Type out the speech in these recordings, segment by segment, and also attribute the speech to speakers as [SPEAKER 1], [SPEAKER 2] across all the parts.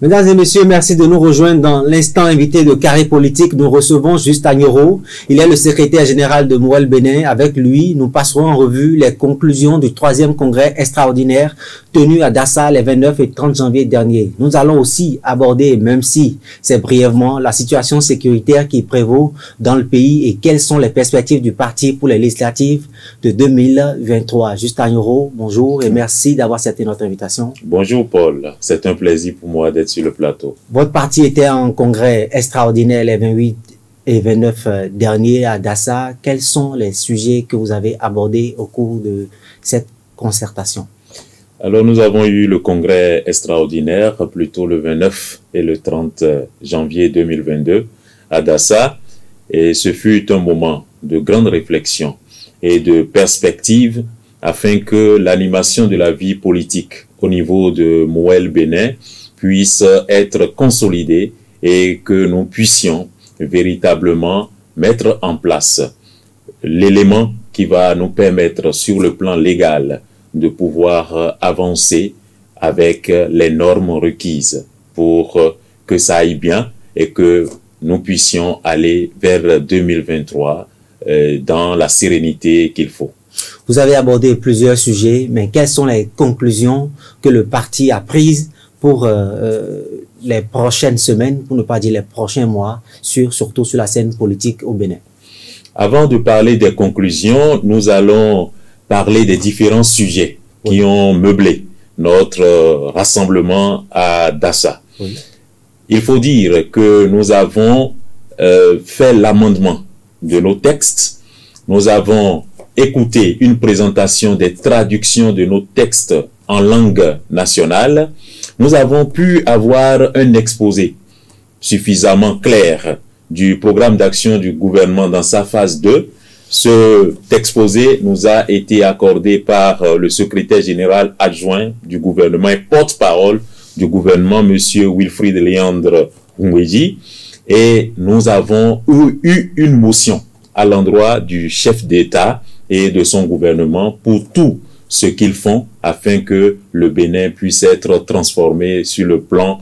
[SPEAKER 1] Mesdames et messieurs, merci de nous rejoindre dans l'instant invité de Carré Politique. Nous recevons Juste Agnoro. Il est le secrétaire général de Mouwel Bénin. Avec lui, nous passerons en revue les conclusions du 3e congrès extraordinaire tenu à Dassa les 29 et 30 janvier dernier. Nous allons aussi aborder, même si c'est brièvement, la situation sécuritaire qui prévaut dans le pays et quelles sont les perspectives du parti pour les législatives de 2023. Juste Agnoro, bonjour et merci d'avoir accepté notre invitation.
[SPEAKER 2] Bonjour Paul, c'est un plaisir pour moi d'être sur le plateau.
[SPEAKER 1] Votre parti était en congrès extraordinaire les 28 et 29 derniers à Dassa. Quels sont les sujets que vous avez abordés au cours de cette concertation?
[SPEAKER 2] Alors nous avons eu le congrès extraordinaire plutôt le 29 et le 30 janvier 2022 à Dassa et ce fut un moment de grande réflexion et de perspective afin que l'animation de la vie politique au niveau de Mouwel Bénin puisse être consolidée et que nous puissions véritablement mettre en place l'élément qui va nous permettre sur le plan légal de pouvoir avancer avec les normes requises pour que ça aille bien et que nous puissions aller vers 2023 dans la sérénité qu'il faut.
[SPEAKER 1] Vous avez abordé plusieurs sujets, mais quelles sont les conclusions que le parti a prises pour les prochaines semaines, pour ne pas dire les prochains mois, surtout sur la scène politique au Bénin?
[SPEAKER 2] Avant de parler des conclusions, nous allons parler des différents sujets qui ont meublé notre rassemblement à Dassa. Oui. Il faut dire que nous avons fait l'amendement de nos textes, nous avons écouté une présentation des traductions de nos textes en langue nationale, nous avons pu avoir un exposé suffisamment clair du programme d'action du gouvernement dans sa phase 2. Cet exposé nous a été accordé par le secrétaire général adjoint du gouvernement et porte-parole du gouvernement, M. Wilfried Léandre Ngweji, et nous avons eu une motion à l'endroit du chef d'État et de son gouvernement pour tout ce qu'ils font afin que le Bénin puisse être transformé sur le plan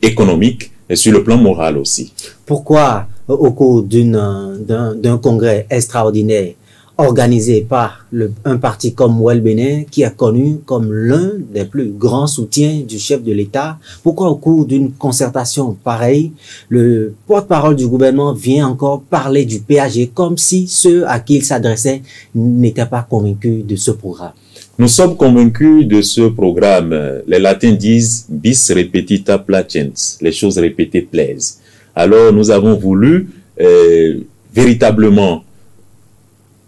[SPEAKER 2] économique et sur le plan moral aussi.
[SPEAKER 1] Pourquoi, au cours d'un congrès extraordinaire organisé par un parti comme Mouwel Bénin, qui est connu comme l'un des plus grands soutiens du chef de l'État, pourquoi au cours d'une concertation pareille, le porte-parole du gouvernement vient encore parler du PAG comme si ceux à qui il s'adressait n'étaient pas convaincus de ce programme?
[SPEAKER 2] Nous sommes convaincus de ce programme. Les latins disent « bis repetita placens », les choses répétées plaisent. Alors nous avons voulu véritablement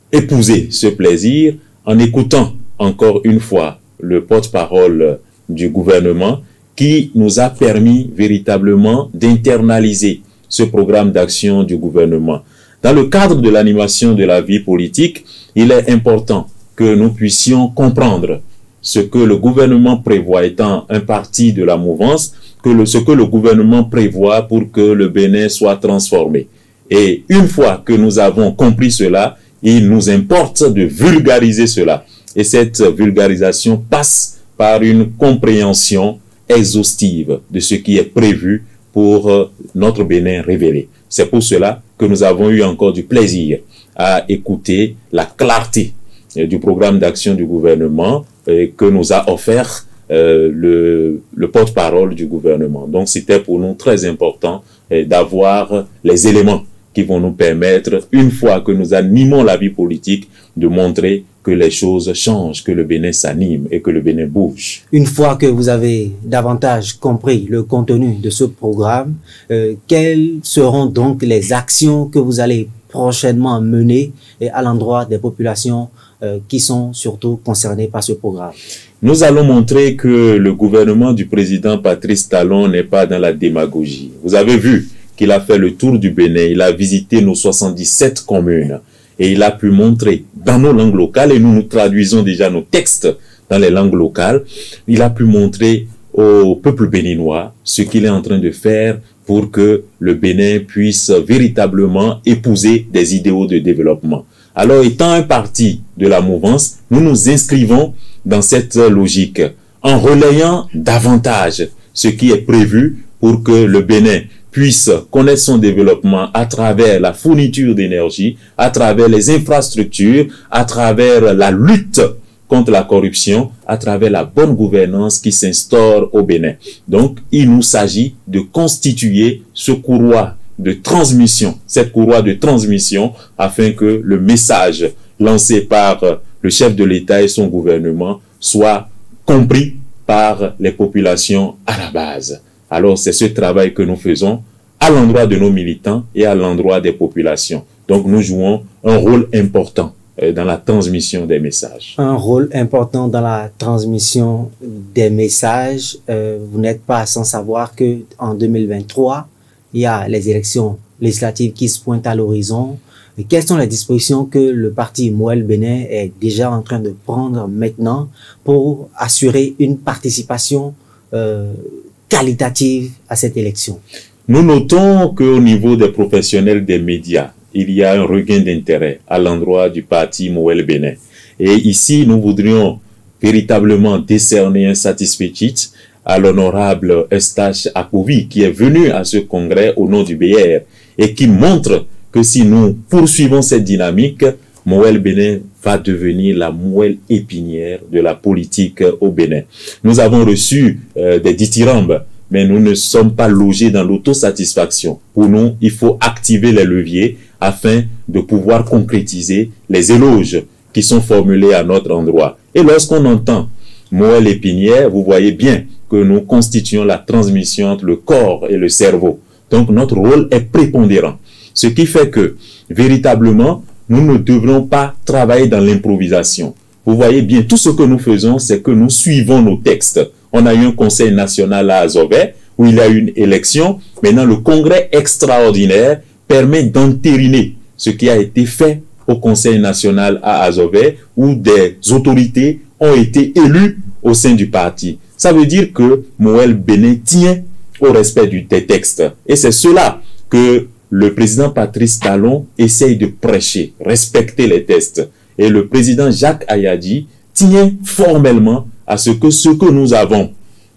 [SPEAKER 2] épouser ce plaisir en écoutant encore une fois le porte-parole du gouvernement qui nous a permis véritablement d'internaliser ce programme d'action du gouvernement. Dans le cadre de l'animation de la vie politique, il est important que nous puissions comprendre ce que le gouvernement prévoit étant un parti de la mouvance, ce que le gouvernement prévoit pour que le Bénin soit transformé. Et une fois que nous avons compris cela, il nous importe de vulgariser cela. Et cette vulgarisation passe par une compréhension exhaustive de ce qui est prévu pour notre Bénin révélé. C'est pour cela que nous avons eu encore du plaisir à écouter la clarté du programme d'action du gouvernement que nous a offert le porte-parole du gouvernement. Donc c'était pour nous très important d'avoir les éléments qui vont nous permettre, une fois que nous animons la vie politique, de montrer que les choses changent, que le Bénin s'anime et que le Bénin bouge.
[SPEAKER 1] Une fois que vous avez davantage compris le contenu de ce programme, quelles seront donc les actions que vous allez prochainement mener à l'endroit des populations qui sont surtout concernées par ce programme?
[SPEAKER 2] Nous allons montrer que le gouvernement du président Patrice Talon n'est pas dans la démagogie. Vous avez vu qu'il a fait le tour du Bénin, il a visité nos 77 communes et il a pu montrer dans nos langues locales, et nous traduisons déjà nos textes dans les langues locales, il a pu montrer au peuple béninois ce qu'il est en train de faire pour que le Bénin puisse véritablement épouser des idéaux de développement. Alors, étant un parti de la mouvance, nous nous inscrivons dans cette logique en relayant davantage ce qui est prévu pour que le Bénin puisse connaître son développement à travers la fourniture d'énergie, à travers les infrastructures, à travers la lutte contre la corruption, à travers la bonne gouvernance qui s'instaure au Bénin. Donc, il nous s'agit de constituer ce courroie de transmission, cette courroie de transmission, afin que le message lancé par le chef de l'État et son gouvernement soit compris par les populations à la base. Alors, c'est ce travail que nous faisons à l'endroit de nos militants et à l'endroit des populations. Donc, nous jouons un rôle important dans la transmission des messages.
[SPEAKER 1] Un rôle important dans la transmission des messages. Vous n'êtes pas sans savoir que en 2023, il y a les élections législatives qui se pointent à l'horizon. Quelles sont les dispositions que le parti Mouel Bénin est déjà en train de prendre maintenant pour assurer une participation qualitative à cette élection?
[SPEAKER 2] Nous notons qu'au niveau des professionnels des médias, il y a un regain d'intérêt à l'endroit du parti Mouel Bénin. Et ici, nous voudrions véritablement décerner un satisfecit à l'honorable Eustache Akovi, qui est venu à ce congrès au nom du BR et qui montre que si nous poursuivons cette dynamique, Mouel Bénin va devenir la moelle épinière de la politique au Bénin. Nous avons reçu des dithyrambes, mais nous ne sommes pas logés dans l'autosatisfaction. Pour nous, il faut activer les leviers afin de pouvoir concrétiser les éloges qui sont formulés à notre endroit. Et lorsqu'on entend moelle épinière, vous voyez bien que nous constituons la transmission entre le corps et le cerveau. Donc notre rôle est prépondérant. Ce qui fait que, véritablement, nous ne devrons pas travailler dans l'improvisation. Vous voyez bien, tout ce que nous faisons, c'est que nous suivons nos textes. On a eu un conseil national à Azové, où il y a eu une élection. Maintenant, le congrès extraordinaire permet d'entériner ce qui a été fait au conseil national à Azové, où des autorités ont été élues au sein du parti. Ça veut dire que Mouel Bénin tient au respect des textes. Et c'est cela que le président Patrice Talon essaye de prêcher, respecter les textes. Et le président Jacques Ayadi tient formellement à ce que nous avons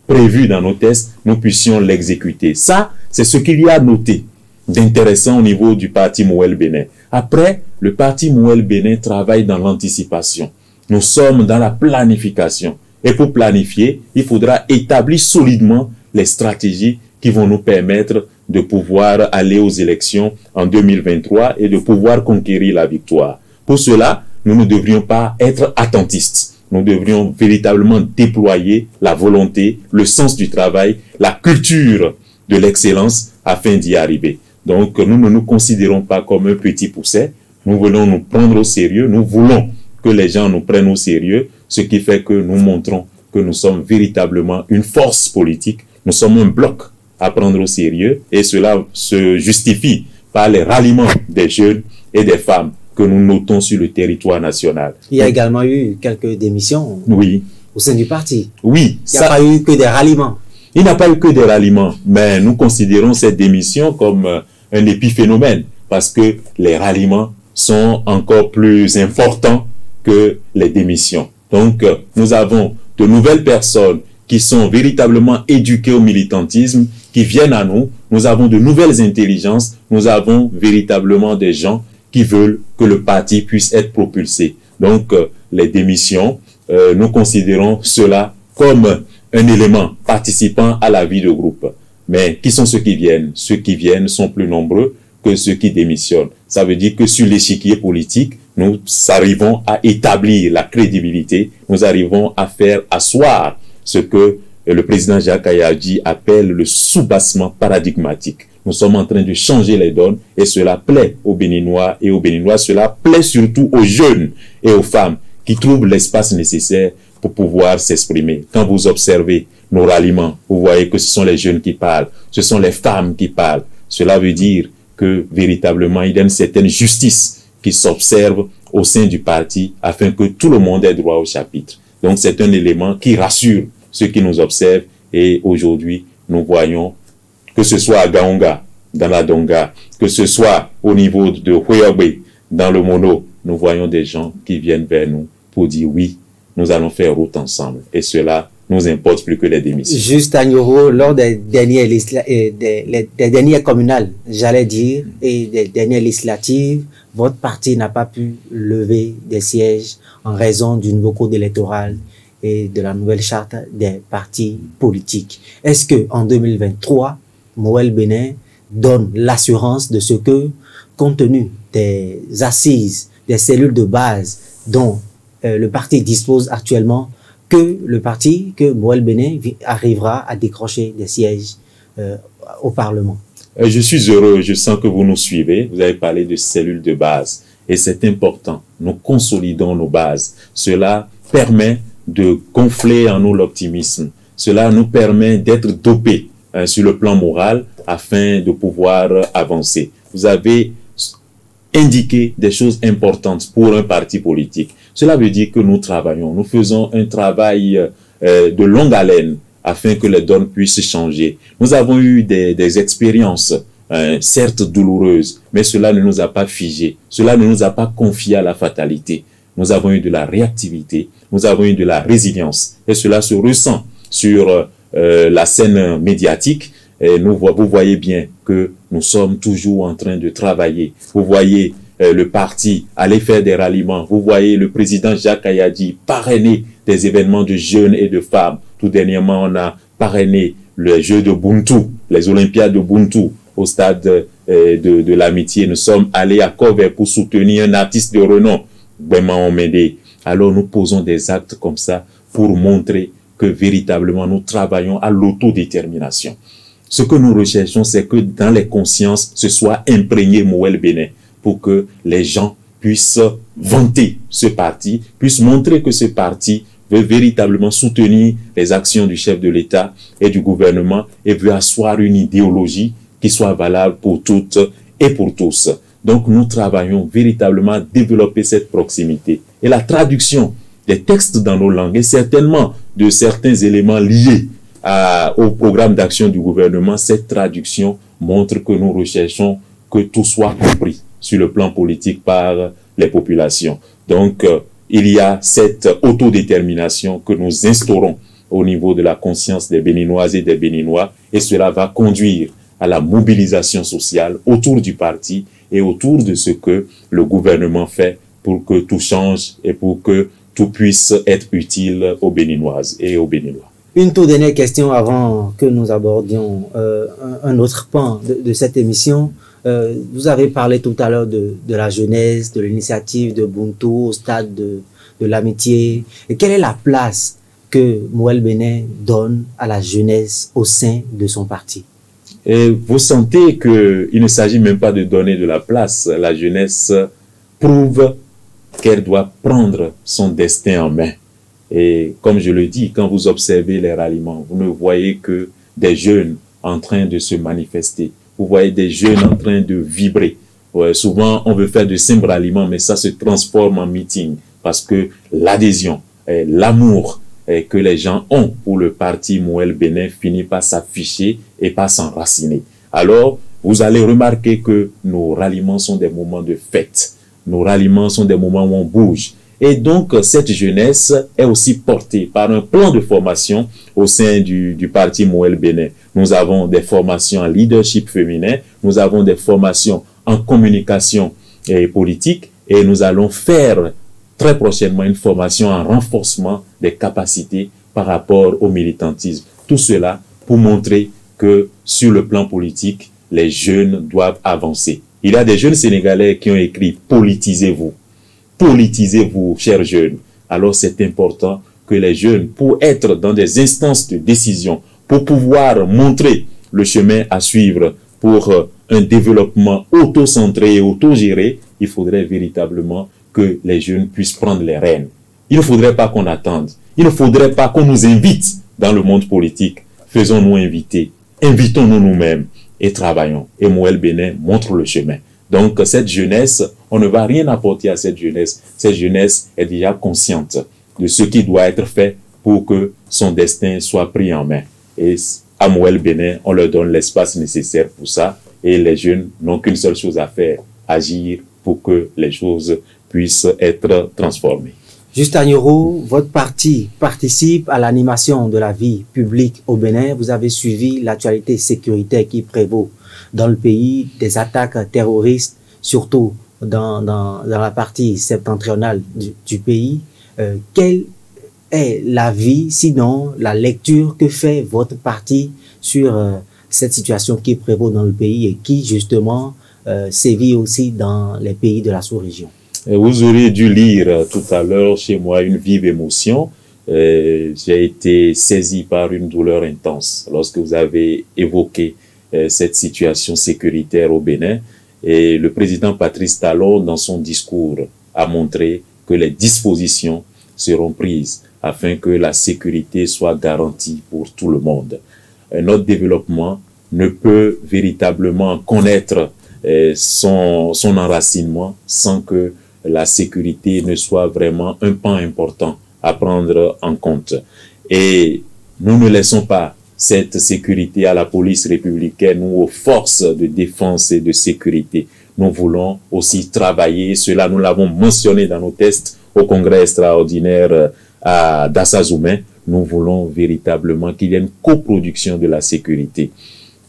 [SPEAKER 2] prévu dans nos textes, nous puissions l'exécuter. Ça, c'est ce qu'il y a noté d'intéressant au niveau du parti Mouel Bénin. Après, le parti Mouel Bénin travaille dans l'anticipation. Nous sommes dans la planification. Et pour planifier, il faudra établir solidement les stratégies qui vont nous permettre de pouvoir aller aux élections en 2023 et de pouvoir conquérir la victoire. Pour cela, nous ne devrions pas être attentistes. Nous devrions véritablement déployer la volonté, le sens du travail, la culture de l'excellence afin d'y arriver. Donc, nous ne nous considérons pas comme un petit pousset. Nous voulons nous prendre au sérieux. Nous voulons que les gens nous prennent au sérieux, ce qui fait que nous montrons que nous sommes véritablement une force politique. Nous sommes un bloc à prendre au sérieux et cela se justifie par les ralliements des jeunes et des femmes que nous notons sur le territoire national.
[SPEAKER 1] Il y a également eu quelques démissions au sein du parti.
[SPEAKER 2] Oui.
[SPEAKER 1] Il n'y a pas eu que des ralliements.
[SPEAKER 2] Il n'y a pas eu que des ralliements, mais nous considérons cette démission comme un épiphénomène parce que les ralliements sont encore plus importants que les démissions. Donc, nous avons de nouvelles personnes qui sont véritablement éduquées au militantisme, qui viennent à nous. Nous avons de nouvelles intelligences. Nous avons véritablement des gens qui veulent que le parti puisse être propulsé. Donc, les démissions, nous considérons cela comme un élément participant à la vie de groupe. Mais qui sont ceux qui viennent? Ceux qui viennent sont plus nombreux que ceux qui démissionnent. Ça veut dire que sur l'échiquier politique, nous arrivons à établir la crédibilité, nous arrivons à faire asseoir ce que le président Jacques Ayadi appelle le soubassement paradigmatique. Nous sommes en train de changer les donnes et cela plaît aux Béninois et aux Béninois. Cela plaît surtout aux jeunes et aux femmes qui trouvent l'espace nécessaire pour pouvoir s'exprimer. Quand vous observez nos ralliements, vous voyez que ce sont les jeunes qui parlent, ce sont les femmes qui parlent. Cela veut dire que véritablement il y a une certaine justice qui s'observe au sein du parti afin que tout le monde ait droit au chapitre. Donc c'est un élément qui rassure ceux qui nous observent et aujourd'hui nous voyons que ce soit à Gaonga, dans la Donga, que ce soit au niveau de Hueyogbe, dans le Mono, nous voyons des gens qui viennent vers nous pour dire oui, nous allons faire route ensemble. Et cela nous importe plus que les démissions.
[SPEAKER 1] Juste à Nioro, lors des dernières, des dernières communales, j'allais dire, et des dernières législatives, votre parti n'a pas pu lever des sièges en raison du nouveau code électoral et de la nouvelle charte des partis politiques. Est-ce que en 2023, Moël Bénin donne l'assurance de ce que, compte tenu des assises, des cellules de base dont le parti dispose actuellement, que le parti, que Moël Bénin arrivera à décrocher des sièges au Parlement?
[SPEAKER 2] Je suis heureux, je sens que vous nous suivez. Vous avez parlé de cellules de base et c'est important. Nous consolidons nos bases. Cela permet de gonfler en nous l'optimisme. Cela nous permet d'être dopés sur le plan moral afin de pouvoir avancer. Vous avez indiqué des choses importantes pour un parti politique. Cela veut dire que nous travaillons, nous faisons un travail de longue haleine afin que les donnes puissent changer. Nous avons eu des expériences, certes douloureuses, mais cela ne nous a pas figés, cela ne nous a pas confiés à la fatalité. Nous avons eu de la réactivité, nous avons eu de la résilience, et cela se ressent sur la scène médiatique. Et vous voyez bien que nous sommes toujours en train de travailler. Vous voyez le parti aller faire des ralliements. Vous voyez le président Jacques Kayadji parrainer des événements de jeunes et de femmes. Tout dernièrement, on a parrainé les Jeux de Buntu, les Olympiades de Buntu au stade de l'Amitié. Nous sommes allés à Kobe pour soutenir un artiste de renom, Bema Omede. Alors nous posons des actes comme ça pour montrer que véritablement nous travaillons à l'autodétermination. Ce que nous recherchons, c'est que dans les consciences, ce soit imprégné Moël Bénin pour que les gens puissent vanter ce parti, puissent montrer que ce parti veut véritablement soutenir les actions du chef de l'État et du gouvernement et veut asseoir une idéologie qui soit valable pour toutes et pour tous. Donc nous travaillons véritablement à développer cette proximité. Et la traduction des textes dans nos langues et certainement de certains éléments liés au programme d'action du gouvernement, cette traduction montre que nous recherchons que tout soit compris sur le plan politique par les populations. Donc, il y a cette autodétermination que nous instaurons au niveau de la conscience des Béninoises et des Béninois, et cela va conduire à la mobilisation sociale autour du parti et autour de ce que le gouvernement fait pour que tout change et pour que tout puisse être utile aux Béninoises et aux Béninois.
[SPEAKER 1] Une toute dernière question avant que nous abordions un autre pan de cette émission. Vous avez parlé tout à l'heure de la jeunesse, de l'initiative de Buntu au stade de l'Amitié. Et quelle est la place que Moël Bénin donne à la jeunesse au sein de son parti?
[SPEAKER 2] Et vous sentez qu'il ne s'agit même pas de donner de la place. La jeunesse prouve qu'elle doit prendre son destin en main. Et comme je le dis, quand vous observez les ralliements, vous ne voyez que des jeunes en train de se manifester. Vous voyez des jeunes en train de vibrer. Ouais, souvent, on veut faire de simples ralliements, mais ça se transforme en meeting parce que l'adhésion, l'amour que les gens ont pour le parti Moël Bénin finit par s'afficher et par s'enraciner. Alors, vous allez remarquer que nos ralliements sont des moments de fête. Nos ralliements sont des moments où on bouge. Et donc, cette jeunesse est aussi portée par un plan de formation au sein du parti Moël Bénin. Nous avons des formations en leadership féminin, nous avons des formations en communication politique et nous allons faire très prochainement une formation en renforcement des capacités par rapport au militantisme. Tout cela pour montrer que sur le plan politique, les jeunes doivent avancer. Il y a des jeunes Sénégalais qui ont écrit « Politisez-vous ». Politisez-vous, chers jeunes. Alors c'est important que les jeunes, pour être dans des instances de décision, pour pouvoir montrer le chemin à suivre pour un développement auto-centré et auto-géré, il faudrait véritablement que les jeunes puissent prendre les rênes. Il ne faudrait pas qu'on attende. Il ne faudrait pas qu'on nous invite dans le monde politique. Faisons-nous inviter. Invitons-nous nous-mêmes et travaillons. Et Moël Bénin montre le chemin. Donc, cette jeunesse, on ne va rien apporter à cette jeunesse. Cette jeunesse est déjà consciente de ce qui doit être fait pour que son destin soit pris en main. Et à Moël Bénin, on leur donne l'espace nécessaire pour ça. Et les jeunes n'ont qu'une seule chose à faire, agir pour que les choses puissent être transformées.
[SPEAKER 1] Justin Yoro, votre parti participe à l'animation de la vie publique au Bénin. Vous avez suivi l'actualité sécuritaire qui prévaut dans le pays, des attaques terroristes, surtout dans la partie septentrionale du pays. Quelle est l'avis, sinon la lecture que fait votre parti sur cette situation qui prévaut dans le pays et qui justement sévit aussi dans les pays de la sous-région?
[SPEAKER 2] Vous auriez dû lire tout à l'heure chez moi une vive émotion. J'ai été saisi par une douleur intense lorsque vous avez évoqué cette situation sécuritaire au Bénin. Et le président Patrice Talon, dans son discours, a montré que les dispositions seront prises afin que la sécurité soit garantie pour tout le monde. Notre développement ne peut véritablement connaître son enracinement sans que la sécurité ne soit vraiment un pan important à prendre en compte. Et nous ne laissons pas cette sécurité à la police républicaine ou aux forces de défense et de sécurité. Nous voulons aussi travailler, cela nous l'avons mentionné dans nos tests au congrès extraordinaire à Dassazoumen. Nous voulons véritablement qu'il y ait une coproduction de la sécurité.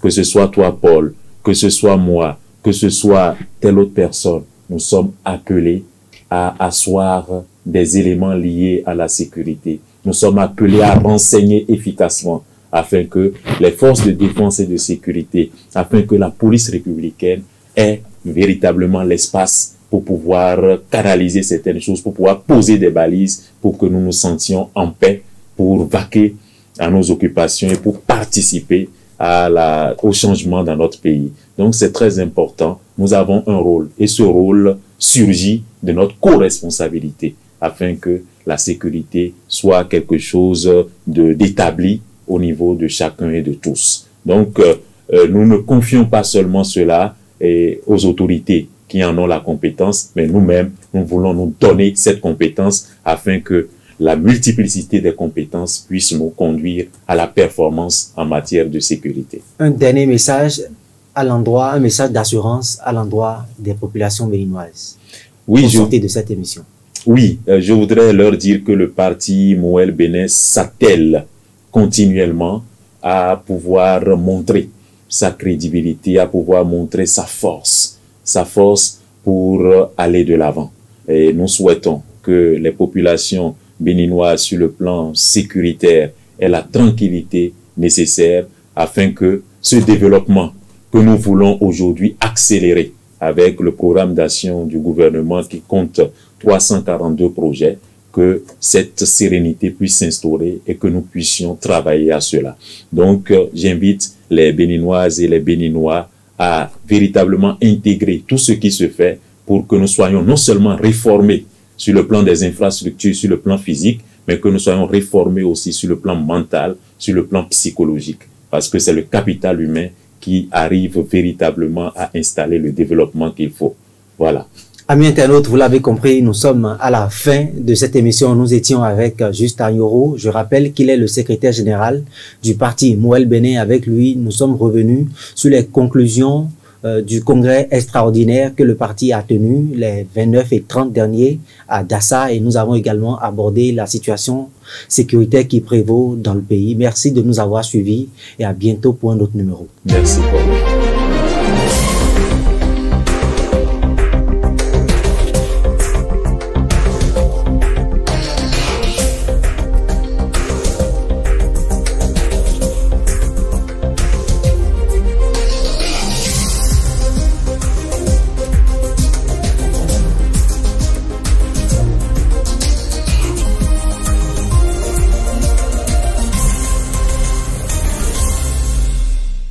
[SPEAKER 2] Que ce soit toi, Paul, que ce soit moi, que ce soit telle autre personne, nous sommes appelés à asseoir des éléments liés à la sécurité. Nous sommes appelés à renseigner efficacement afin que les forces de défense et de sécurité, afin que la police républicaine ait véritablement l'espace pour pouvoir canaliser certaines choses, pour pouvoir poser des balises, pour que nous nous sentions en paix, pour vaquer à nos occupations et pour participer au changement dans notre pays. Donc c'est très important. Nous avons un rôle et ce rôle surgit de notre co-responsabilité afin que la sécurité soit quelque chose d'établi au niveau de chacun et de tous. Donc nous ne confions pas seulement cela aux autorités qui en ont la compétence, mais nous-mêmes, nous voulons nous donner cette compétence afin que la multiplicité des compétences puisse nous conduire à la performance en matière de sécurité.
[SPEAKER 1] Un dernier message à l'endroit, un message d'assurance à l'endroit des populations béninoises.
[SPEAKER 2] Oui,
[SPEAKER 1] de cette émission.
[SPEAKER 2] Oui, je voudrais leur dire que le parti Mouel Bénin s'attelle continuellement à pouvoir montrer sa crédibilité, à pouvoir montrer sa force pour aller de l'avant. Et nous souhaitons que les populations béninoises sur le plan sécuritaire aient la tranquillité nécessaire afin que ce développement que nous voulons aujourd'hui accélérer avec le programme d'action du gouvernement qui compte 342 projets, que cette sérénité puisse s'instaurer et que nous puissions travailler à cela. Donc, j'invite les Béninoises et les Béninois à véritablement intégrer tout ce qui se fait pour que nous soyons non seulement réformés sur le plan des infrastructures, sur le plan physique, mais que nous soyons réformés aussi sur le plan mental, sur le plan psychologique. Parce que c'est le capital humain qui arrive véritablement à installer le développement qu'il faut. Voilà.
[SPEAKER 1] Amis internautes, vous l'avez compris, nous sommes à la fin de cette émission. Nous étions avec Justin Yoro. Je rappelle qu'il est le secrétaire général du parti Mouel Bénin. Avec lui, nous sommes revenus sur les conclusions du congrès extraordinaire que le parti a tenu les 29 et 30 derniers à Dassa, et nous avons également abordé la situation sécuritaire qui prévaut dans le pays. Merci de nous avoir suivis et à bientôt pour un autre numéro.
[SPEAKER 2] Merci.